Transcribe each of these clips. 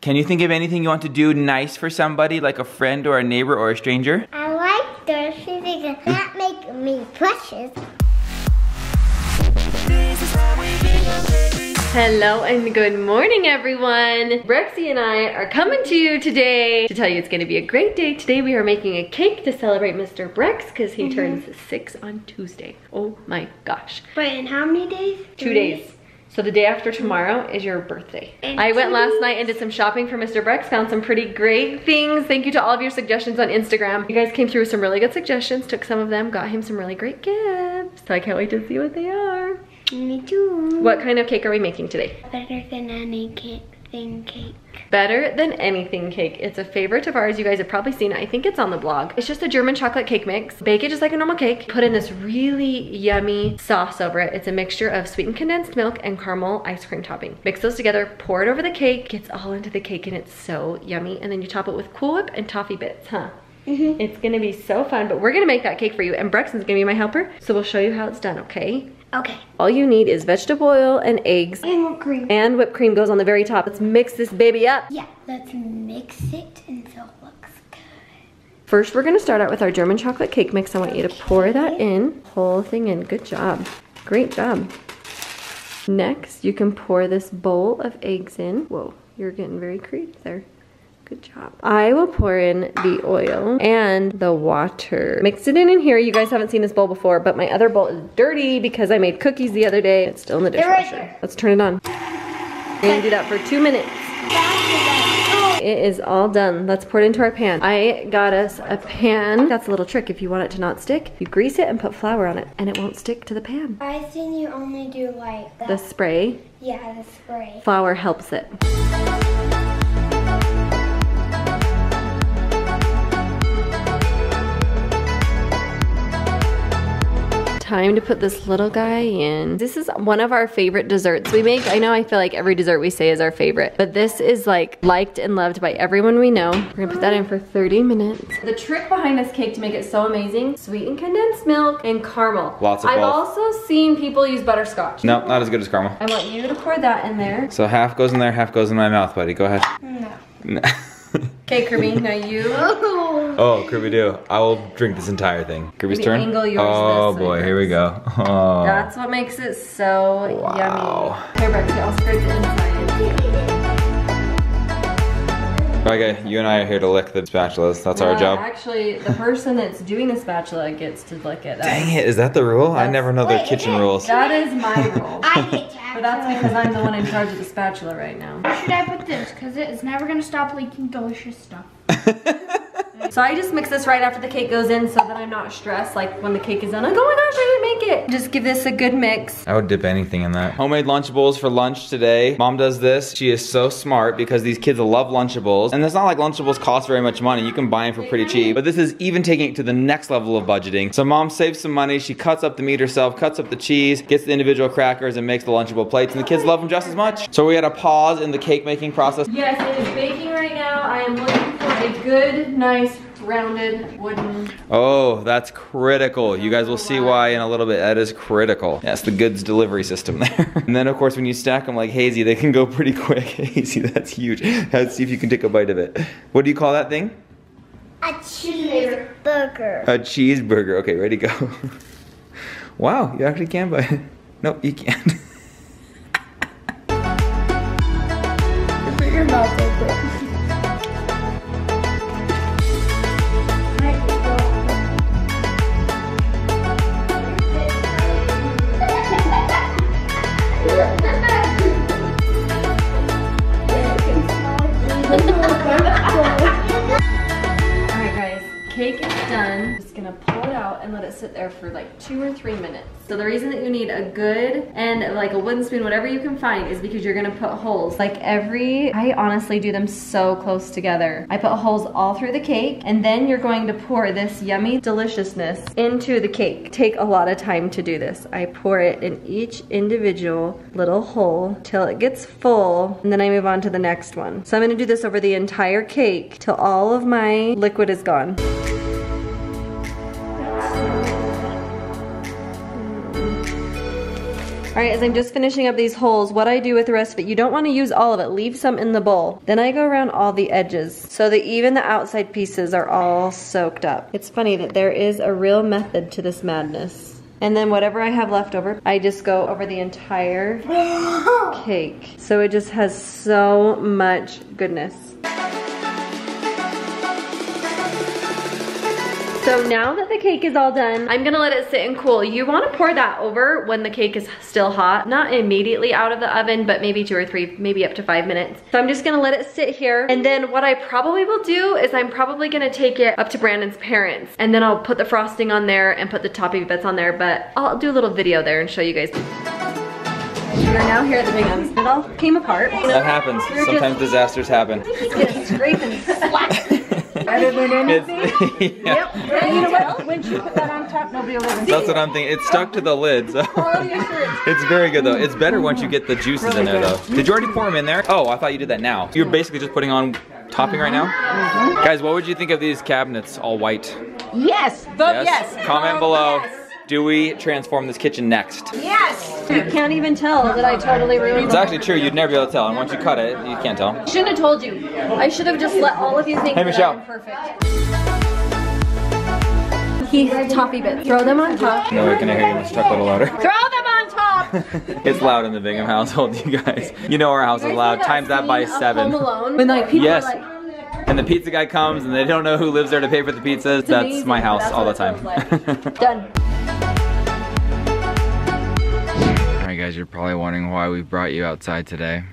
Can you think of anything you want to do nice for somebody, like a friend or a neighbor or a stranger? I like Dorothy because that makes me precious. Hello and good morning, everyone. Brexy and I are coming to you today to tell you it's gonna be a great day. Today we are making a cake to celebrate Mr. Brex because he turns 6 on Tuesday. Oh my gosh. But in how many days? 2 days. So the day after tomorrow is your birthday. I went last night and did some shopping for Mr. Brex, found some pretty great things. Thank you to all of your suggestions on Instagram. You guys came through with some really good suggestions, took some of them, got him some really great gifts. So I can't wait to see what they are. Me too. What kind of cake are we making today? Better than anything cake. Better Than Anything cake. It's a favorite of ours. You guys have probably seen it. I think it's on the blog. It's just a German chocolate cake mix. Bake it just like a normal cake. Put in this really yummy sauce over it. It's a mixture of sweetened condensed milk and caramel ice cream topping. Mix those together, pour it over the cake, gets all into the cake, and it's so yummy. And then you top it with Cool Whip and toffee bits, huh? It's gonna be so fun, but we're gonna make that cake for you, and Brexton's gonna be my helper, so we'll show you how it's done, okay? Okay. All you need is vegetable oil and eggs. And whipped cream. And whipped cream goes on the very top. Let's mix this baby up. Yeah, let's mix it until it looks good. First, we're gonna start out with our German chocolate cake mix. I want you to pour that in, whole thing in. Good job. Great job. Next, you can pour this bowl of eggs in. Whoa, you're getting very creative there. Good job. I will pour in the oil and the water. Mix it in here. You guys haven't seen this bowl before, but my other bowl is dirty because I made cookies the other day. It's still in the dishwasher. Right. Let's turn it on. We're gonna do that for 2 minutes. It is all done. Let's pour it into our pan. I got us a pan. That's a little trick. If you want it to not stick, you grease it and put flour on it, and it won't stick to the pan. I think you only do like that. The spray. Yeah, the spray. Flour helps it. Time to put this little guy in. This is one of our favorite desserts we make. I know I feel like every dessert we say is our favorite, but this is like liked and loved by everyone we know. We're gonna put that in for 30 minutes. The trick behind this cake to make it so amazing, sweetened condensed milk and caramel. Lots of I've both. also seen people use butterscotch. No, not as good as caramel. I want you to pour that in there. So half goes in there, half goes in my mouth, buddy. Go ahead. No. Okay, Kirby, now you. Oh, Kirby do. I will drink this entire thing. Kirby's Kirby, turn? angle yours Oh this way boy, here we go. Oh. That's what makes it so Wow. yummy. Here, Brexy, I'll scrape the inside. Okay, you and I are here to lick the spatulas. That's our job. Actually, the person that's doing the spatula gets to lick it. Dang it, is that the rule? I never know the Wait, kitchen is it? rules. That is my rule. I get to But that's because I'm the one in charge of the spatula right now. Where should I put this? Because it's never going to stop leaking delicious stuff. So I just mix this right after the cake goes in so that I'm not stressed. Like when the cake is done, like, oh my gosh, I didn't make it. Just give this a good mix. I would dip anything in that. Homemade Lunchables for lunch today. Mom does this. She is so smart because these kids love Lunchables. And it's not like Lunchables cost very much money. You can buy them for pretty cheap. But this is even taking it to the next level of budgeting. So Mom saves some money. She cuts up the meat herself, cuts up the cheese, gets the individual crackers, and makes the Lunchable plates. And the kids love them just as much. So we had a pause in the cake making process. Yes, it is baking right now. I am looking for a good, nice, rounded wooden. Oh, that's critical. You guys will see why in a little bit. That is critical. That's the goods delivery system there. And then of course when you stack them like Hazy, they can go pretty quick. Hazy, that's huge. Let's see if you can take a bite of it. What do you call that thing? A cheeseburger. A cheeseburger. Okay, ready, go. Wow, you actually can bite it. Nope, you can't. Put your mouth open. Alright guys, cake is done. Just gonna pull it out and let it sit there for like 2 or 3 minutes. So the reason that you need a good and like a wooden spoon, whatever you can find, is because you're gonna put holes. Like I honestly do them so close together. I put holes all through the cake, and then you're going to pour this yummy deliciousness into the cake. Take a lot of time to do this. I pour it in each individual little hole till it gets full, and then I move on to the next one. So I'm gonna do this over the entire cake till all of my liquid is gone. All right, as I'm just finishing up these holes, what I do with the rest of it, you don't want to use all of it. Leave some in the bowl. Then I go around all the edges so that even the outside pieces are all soaked up. It's funny that there is a real method to this madness. And then whatever I have left over, I just go over the entire cake. So it just has so much goodness. So now that the cake is all done, I'm gonna let it sit and cool. You wanna pour that over when the cake is still hot, not immediately out of the oven, but maybe 2 or 3, maybe up to 5 minutes. So I'm just gonna let it sit here. And then what I probably will do is I'm probably gonna take it up to Brandon's parents, and then I'll put the frosting on there and put the topping bits on there, but I'll do a little video there and show you guys. We're now here at the Binghams. It all came apart. That happens. Sometimes disasters happen. Just scraping slack. Better than anything. Yeah. Yep. And you know what? When you put that on top, nobody will ever see That's what I'm thinking. It's stuck to the lid, so. It's very good though. It's better once you get the juices in there though. Did you already pour them in there? Oh, I thought you did that now. You're basically just putting on topping right now? Guys, what would you think of these cabinets all white? Yes. Vote yes. Comment below. Do we transform this kitchen next? Yes. You can't even tell that I totally ruined it. It's actually true. You'd never be able to tell. And once you cut it, you can't tell. Shouldn't have told you. I should have just let all of you think Hey, Michelle. that I'm perfect. Heath, toffee bits. Throw them on top. No way can I hear you. Let's talk a little louder. Throw them on top. It's loud in the Bingham household, you guys. You know our house is loud. Times that by 7. Home Alone, when like people Yes. are like, And the pizza guy comes and they don't know who lives there to pay for the pizzas. That's amazing. my house That's all the what time. it feels like. Done. Alright guys, you're probably wondering why we brought you outside today.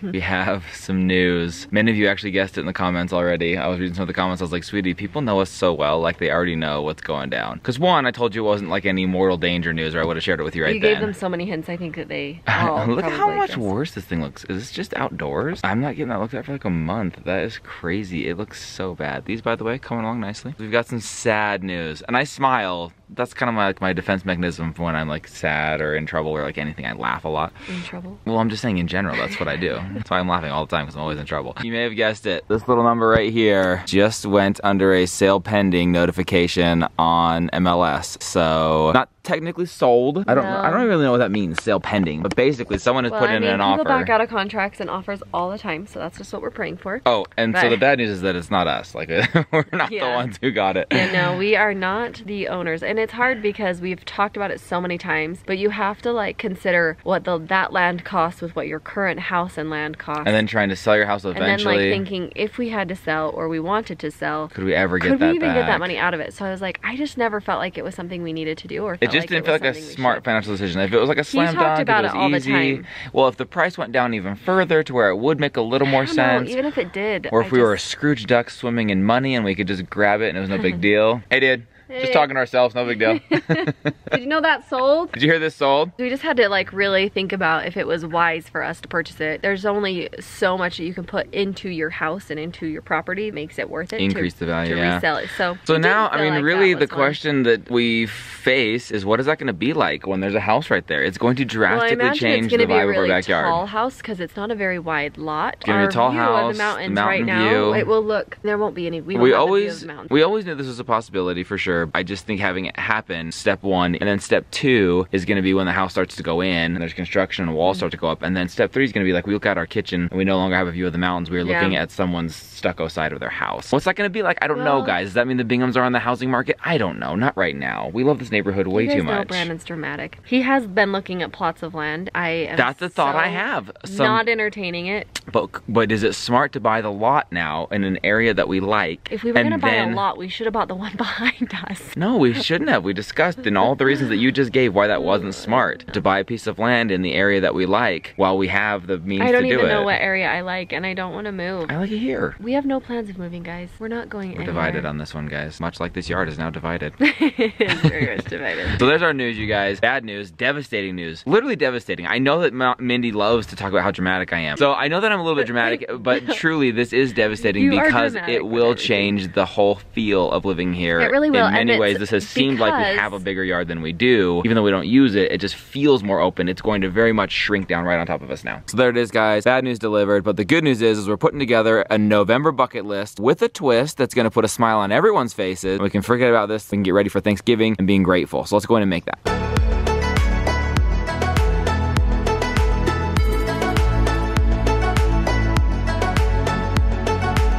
We have some news. Many of you actually guessed it in the comments already. I was reading some of the comments, I was like, sweetie, people know us so well, like they already know what's going down. Because one, I told you it wasn't like any mortal danger news, or I would have shared it with you right You then. gave them so many hints, I think that they all Look how probably much guessed. worse this thing looks. Is this just outdoors? I'm not getting that looked at for like a month. That is crazy. It looks so bad. These, by the way, coming along nicely. We've got some sad news. And I smile. That's kind of my defense mechanism for when I'm like sad or in trouble or like anything. I laugh a lot. In trouble? Well, I'm just saying in general, that's what I do. That's why I'm laughing all the time, because I'm always in trouble. You may have guessed it. This little number right here just went under a sale pending notification on MLS. So, not technically sold. I don't really know what that means, sale pending. But basically, someone has put in an offer. People back out of contracts and offers all the time, so that's just what we're praying for. Oh, and so the bad news is that it's not us. Like, we're not the ones who got it. Yeah, no, we are not the owners. And it's hard because we've talked about it so many times, but you have to like consider what that land costs with what your current house and land costs. And then trying to sell your house eventually. And then like thinking, if we had to sell or we wanted to sell, could we ever get that back? Could we even get that money out of it? So I was like, I just never felt like it was something we needed to do, or it just didn't feel like a smart financial decision. If it was like a slam dunk, if it was easy. Well, if the price went down even further to where it would make a little more sense. Even if it did. Or if we were a Scrooge duck swimming in money and we could just grab it and it was no big deal. Hey dude. Just talking to ourselves, no big deal. Did you know that sold? Did you hear this sold? We just had to like really think about if it was wise for us to purchase it. There's only so much that you can put into your house and into your property. It makes it worth it. Increase the value, to resell it. So now, I mean, like really the question that we face is, what is that going to be like when there's a house right there? It's going to drastically change the vibe of our backyard. It's going to be a really tall house because it's not a very wide lot. It's going to be a tall house, of the mountains mountain right view. now, it will look, there won't be any, we always knew this was a possibility for sure. I just think having it happen, step 1, and then step 2 is going to be when the house starts to go in and there's construction and walls start to go up, and then step 3 is going to be like we look at our kitchen and we no longer have a view of the mountains. We are looking at someone's stucco side of their house. What's that going to be like? I don't know, guys. Does that mean the Binghams are on the housing market? I don't know. Not right now. We love this neighborhood way too much. Brandon's dramatic. He has been looking at plots of land. That's the thought I have. Not entertaining it. But is it smart to buy the lot now in an area that we like? If we were going to buy a lot, we should have bought the one behind us. No, we shouldn't have. We discussed in all the reasons that you just gave why that wasn't smart. To buy a piece of land in the area that we like while we have the means to do it. I don't even know what area I like, and I don't want to move. I like it here. We have no plans of moving, guys. We're not going anywhere. We're divided on this one, guys. Much like this yard is now divided. It's very much divided. So there's our news, you guys. Bad news, devastating news. Literally devastating. I know that Mindy loves to talk about how dramatic I am. So I know that I'm a little bit dramatic, but truly this is devastating because it will change the whole feel of living here. It really will. In many ways, this has seemed like we have a bigger yard than we do. Even though we don't use it, it just feels more open. It's going to very much shrink down right on top of us now. So there it is, guys. Bad news delivered, but the good news is we're putting together a November bucket list with a twist that's gonna put a smile on everyone's faces. We can forget about this, we can get ready for Thanksgiving and being grateful. So let's go in and make that.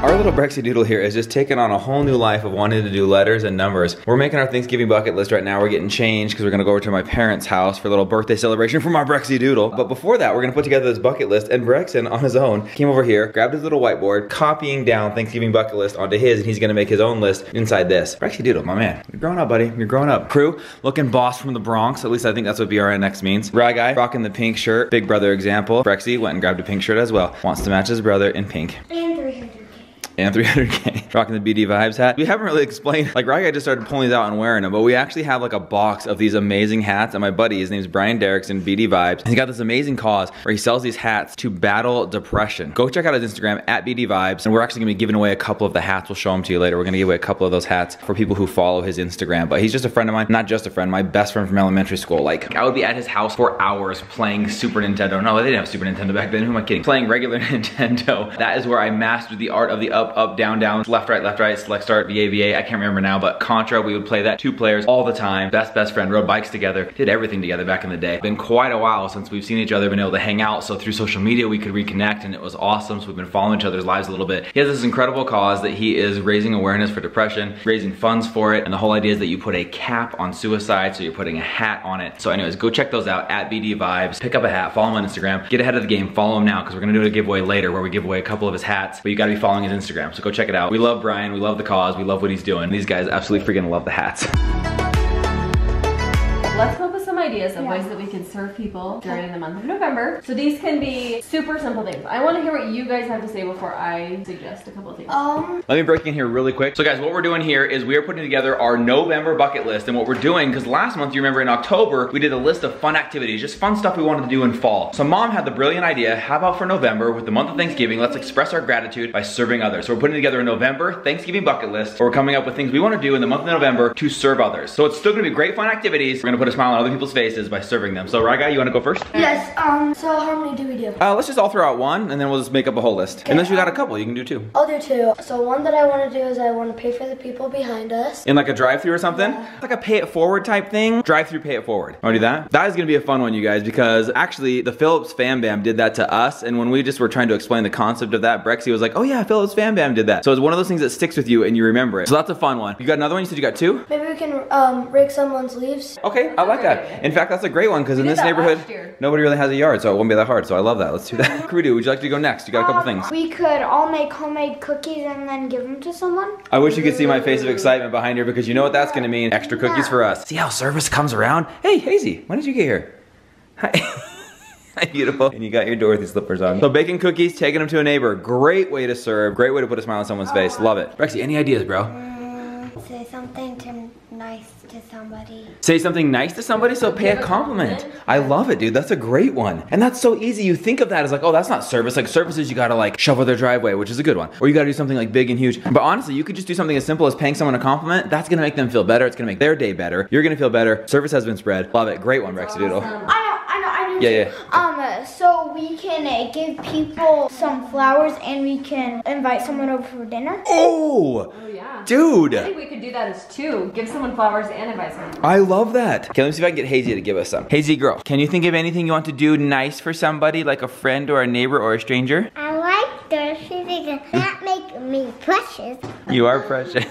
Our little Brexy Doodle here is just taking on a whole new life of wanting to do letters and numbers. We're making our Thanksgiving bucket list right now. We're getting changed because we're gonna go over to my parents' house for a little birthday celebration from our Brexy Doodle. But before that, we're gonna put together this bucket list, and Brexton, on his own, came over here, grabbed his little whiteboard, copying down Thanksgiving bucket list onto his, and he's gonna make his own list inside this. Brexy Doodle, my man. You're growing up, buddy. You're growing up. Crew, looking boss from the Bronx. At least I think that's what BRNX means. Rye guy, rocking the pink shirt. Big brother example. Brexy went and grabbed a pink shirt as well. Wants to match his brother in pink. And 300K. Rocking the BD Vibes hat. We haven't really explained, like Rye guy just started pulling these out and wearing them, but we actually have like a box of these amazing hats, and my buddy, his name's Brian Derrickson, BD Vibes, and he's got this amazing cause where he sells these hats to battle depression. Go check out his Instagram, at BD Vibes, and we're actually gonna be giving away a couple of the hats. We'll show them to you later. We're gonna give away a couple of those hats for people who follow his Instagram, but he's just a friend of mine, not just a friend, my best friend from elementary school. Like, I would be at his house for hours playing Super Nintendo. No, they didn't have Super Nintendo back then, who am I kidding? Playing regular Nintendo. That is where I mastered the art of the up, up, down, down, left, right, select, start, VA, VA, I can't remember now, but Contra, we would play that 2 players all the time. Best friend, rode bikes together, did everything together back in the day. Been quite a while since we've seen each other, been able to hang out, so through social media we could reconnect, and it was awesome, so we've been following each other's lives a little bit. He has this incredible cause that he is raising awareness for depression, raising funds for it, and the whole idea is that you put a cap on suicide, so you're putting a hat on it. So anyways, go check those out, at BD Vibes, pick up a hat, follow him on Instagram, get ahead of the game, follow him now, because we're gonna do a giveaway later where we give away a couple of his hats, but you gotta be following his Instagram, so go check it out. We love Brian, we love the cause, we love what he's doing. These guys absolutely freaking love the hats. Let's come up with some ideas of ways that we can serve people during the month of November. So these can be super simple things. I want to hear what you guys have to say before I suggest a couple of things. Let me break in here really quick. So guys, what we're doing here is we are putting together our November bucket list, and what we're doing, because last month, you remember in October, we did a list of fun activities, just fun stuff we wanted to do in fall. So mom had the brilliant idea, how about for November, with the month of Thanksgiving, let's express our gratitude by serving others. So we're putting together a November Thanksgiving bucket list, where we're coming up with things we want to do in the month of November to serve others. So it's still gonna be great fun activities. We're gonna put a smile on other people's faces by serving them. So Rye guy, you wanna go first? Yes, so how many do we do? Let's just all throw out one, and then we'll just make up a whole list. Okay. Unless you got a couple, you can do 2. I'll do 2. So one that I want to do is I want to pay for the people behind us. In like a drive-thru or something? Yeah. Like a pay it forward type thing. Drive-thru, pay it forward. Wanna do that? That is gonna be a fun one, you guys, because actually the Phillips Fam Bam did that to us, and when we just were trying to explain the concept of that, Brexy was like, oh yeah, Phillips Fam Bam did that. So it's one of those things that sticks with you and you remember it. So that's a fun one. You got another one? You said you got 2? Maybe we can rake someone's leaves. Okay, I like that. In fact, that's a great one, because in this neighborhood, nobody really has a yard, so it won't be that hard, so I love that. Let's do that. Krudu, would you like to go next? You got a couple things. We could all make homemade cookies and then give them to someone. I wish you could see my face of excitement behind here, because you know what that's gonna mean. Extra cookies for us. See how service comes around? Hey, Hazy, when did you get here? Hi. Hi, beautiful. And you got your Dorothy slippers on. So baking cookies, taking them to a neighbor. Great way to serve. Great way to put a smile on someone's face. Love it. Rexy, any ideas, bro? Say something nice to somebody. Say something nice to somebody, so pay a compliment. I love it, dude. That's a great one. And that's so easy. You think of that as like, oh, that's not service. Like services, you gotta like shovel their driveway, which is a good one. Or you gotta do something like big and huge. But honestly, you could just do something as simple as paying someone a compliment. That's gonna make them feel better. It's gonna make their day better. You're gonna feel better. Service has been spread. Love it. Great one, Rexy Doodle. I know. Yeah. So we can give people some flowers and we can invite someone over for dinner. Oh Yeah. Dude. I think we could do that as 2. Give someone flowers and invite someone. I love that. Okay, let me see if I can get Hazy to give us some. Hazy girl, can you think of anything you want to do nice for somebody, like a friend or a neighbor or a stranger? I like Dorothy because that makes me precious. You are precious.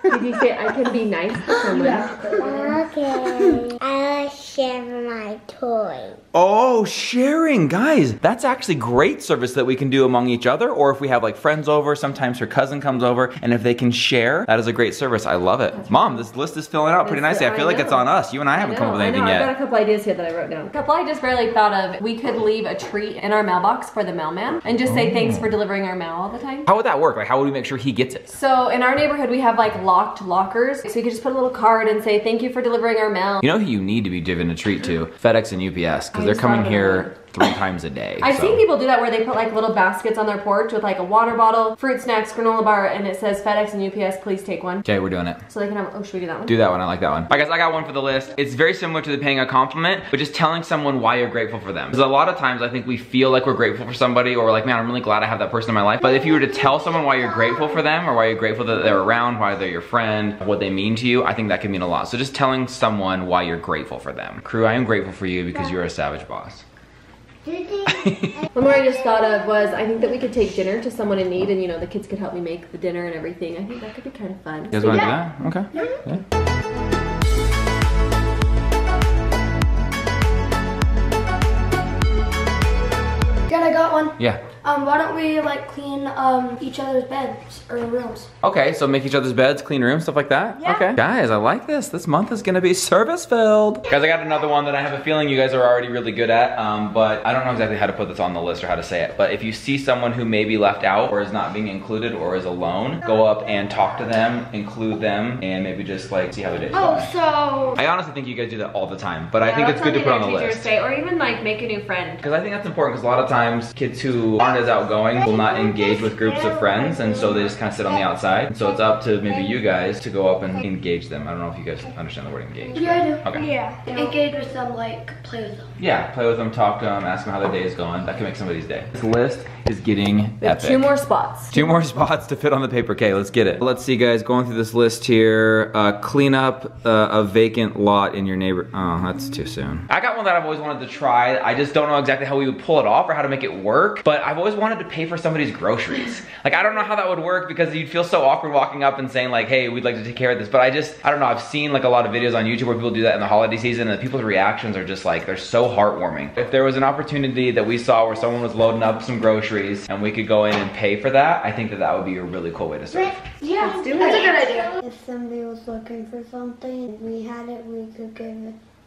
Did you say I can be nice to someone? Okay. I'll share my toy. Oh, sharing, guys. That's actually great service that we can do among each other, or if we have like friends over, sometimes her cousin comes over, and if they can share, that is a great service. I love it. Mom, this list is filling out pretty nicely. I feel like it's on us. You and I haven't come up with anything yet. I've got a couple ideas here that I wrote down. A couple I just barely thought of. We could leave a treat in our mailbox for the mailman and just say thanks for delivering our mail all the time. How would that work? Like, how would we make sure he gets it? So in our neighborhood, we have like locked lockers. So you could just put a little card and say thank you for delivering our mail. You know who you need to be giving a treat to? FedEx and UPS, because they're coming here 3 times a day. I've seen people do that where they put like little baskets on their porch with like a water bottle, fruit snacks, granola bar, and it says FedEx and UPS, please take one. Okay, we're doing it. So they can have, oh, should we do that one? Do that one, I like that one. Alright guys, I got one for the list. It's very similar to the paying a compliment, but just telling someone why you're grateful for them. Because a lot of times I think we feel like we're grateful for somebody, or we're like, man, I'm really glad I have that person in my life. But if you were to tell someone why you're grateful for them, or why you're grateful that they're around, why they're your friend, what they mean to you, I think that can mean a lot. So just telling someone why you're grateful for them. Crew, I am grateful for you because you're a savage boss. One more I just thought of was I think that we could take dinner to someone in need, and you know the kids could help me make the dinner and everything. I think that could be kind of fun. You guys want to do that? Okay. Yeah. Dad, I got one. Yeah. Why don't we like clean each other's beds or rooms? Okay, so make each other's beds, clean rooms, stuff like that? Yeah. Okay. Guys, I like this. This month is gonna be service filled. Guys, I got another one that I have a feeling you guys are already really good at, but I don't know exactly how to put this on the list or how to say it. But if you see someone who may be left out or is not being included or is alone, go up and talk to them, include them, and maybe just like see how the day's going. So I honestly think you guys do that all the time, but I think it's good to put on the list. Say, or even like make a new friend. Because I think that's important, because a lot of times kids who aren't as outgoing will not engage with groups of friends, and so they just kind of sit on the outside. And so it's up to maybe you guys to go up and engage them. I don't know if you guys understand the word engage. Yeah, I do. Okay. yeah. Engage with them, like play with them. Yeah, play with them, talk to them, ask them how their day is going. That can make somebody's day. This list is getting We have epic. 2 more spots. 2 more spots to fit on the paper. Okay, let's get it. Let's see, guys, going through this list here. Clean up a vacant lot in your neighbor. Oh, that's too soon. I got one that I've always wanted to try. I just don't know exactly how we would pull it off or how to make it work, but I've always wanted to pay for somebody's groceries. Like, I don't know how that would work, because you'd feel so awkward walking up and saying like, hey, we'd like to take care of this. But I don't know, I've seen like a lot of videos on YouTube where people do that in the holiday season, and people's reactions are just like, they're so heartwarming. If there was an opportunity that we saw where someone was loading up some groceries and we could go in and pay for that, I think that that would be a really cool way to serve. Yeah, Let's do that's it. a good idea. If somebody was looking for something and we had it, we could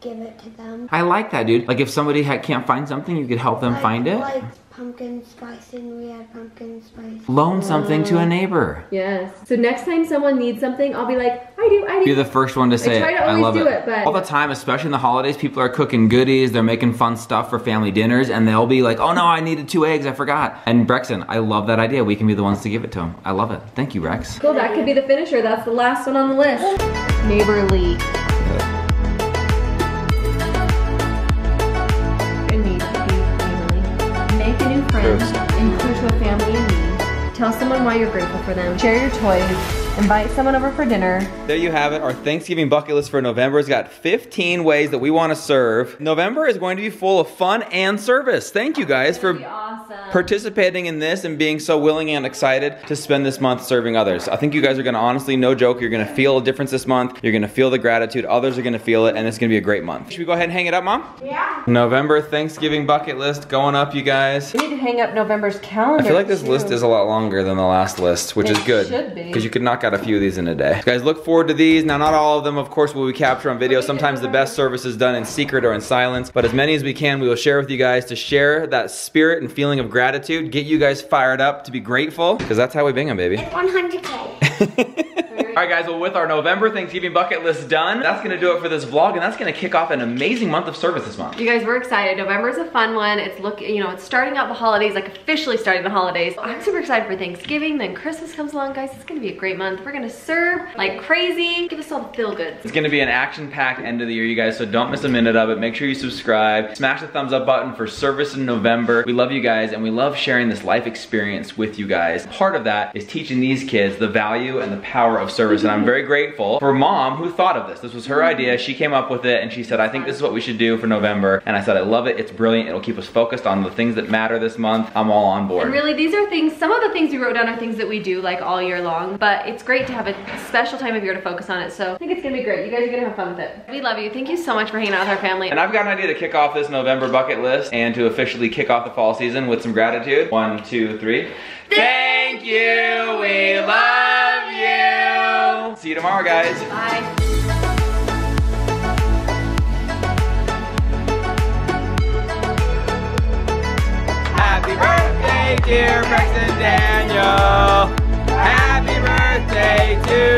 give it to them. I like that, dude. Like, if somebody can't find something, you could help them find it. Like pumpkin spice, and we had pumpkin spice. Loan something to a neighbor. Yes. So next time someone needs something, I'll be like, I do. You're the first one to say try it. to I always love do it, but- all the time, especially in the holidays, people are cooking goodies, they're making fun stuff for family dinners, and they'll be like, oh no, I needed 2 eggs, I forgot. And Brexton, I love that idea. We can be the ones to give it to them. I love it. Thank you, Rex. Cool, that could be the finisher. That's the last one on the list. Neighborly. Need to be neighborly. Make a new friend. Include to a family in need. Tell someone why you're grateful for them. Share your toys. Invite someone over for dinner. There you have it. Our Thanksgiving bucket list for November has got 15 ways that we want to serve. November is going to be full of fun and service. Thank you guys for participating in this and being so willing and excited to spend this month serving others. I think you guys are going to honestly, no joke, you're going to feel a difference this month. You're going to feel the gratitude. Others are going to feel it, and it's going to be a great month. Should we go ahead and hang it up, Mom? Yeah. November Thanksgiving bucket list going up, you guys. We need to hang up November's calendar. I feel like this too. list is a lot longer than the last list, which It is good. should be. Because you could knock out a few of these in a day. Guys, look forward to these. Now, not all of them, of course, will we capture on video. Sometimes the best service is done in secret or in silence, but as many as we can, we will share with you guys to share that spirit and feeling of gratitude, get you guys fired up to be grateful, because that's how we Bingham, baby. 100K. All right, guys, well, with our November Thanksgiving bucket list done, that's gonna do it for this vlog, and that's gonna kick off an amazing month of service this month. You guys, we're excited. November is a fun one. It's it's starting out the holidays, like officially starting the holidays. I'm super excited for Thanksgiving, then Christmas comes along, guys. It's gonna be a great month. We're gonna serve like crazy. Give us all the feel goods. It's gonna be an action-packed end of the year, you guys, so don't miss a minute of it. Make sure you subscribe. Smash the thumbs up button for service in November. We love you guys, and we love sharing this life experience with you guys. Part of that is teaching these kids the value and the power of service, and I'm very grateful for Mom who thought of this. This was her idea. She came up with it, and she said, I think this is what we should do for November. And I said, I love it. It's brilliant. It'll keep us focused on the things that matter this month. I'm all on board. And really, these are things, some of the things we wrote down are things that we do like all year long, but it's great to have a special time of year to focus on it. So I think it's gonna be great. You guys are gonna have fun with it. We love you. Thank you so much for hanging out with our family. And I've got an idea to kick off this November bucket list and to officially kick off the fall season with some gratitude. 1, 2, 3. Thank you. We love you. See you tomorrow, guys. Bye. Happy birthday, dear Braxton Daniel. Happy birthday to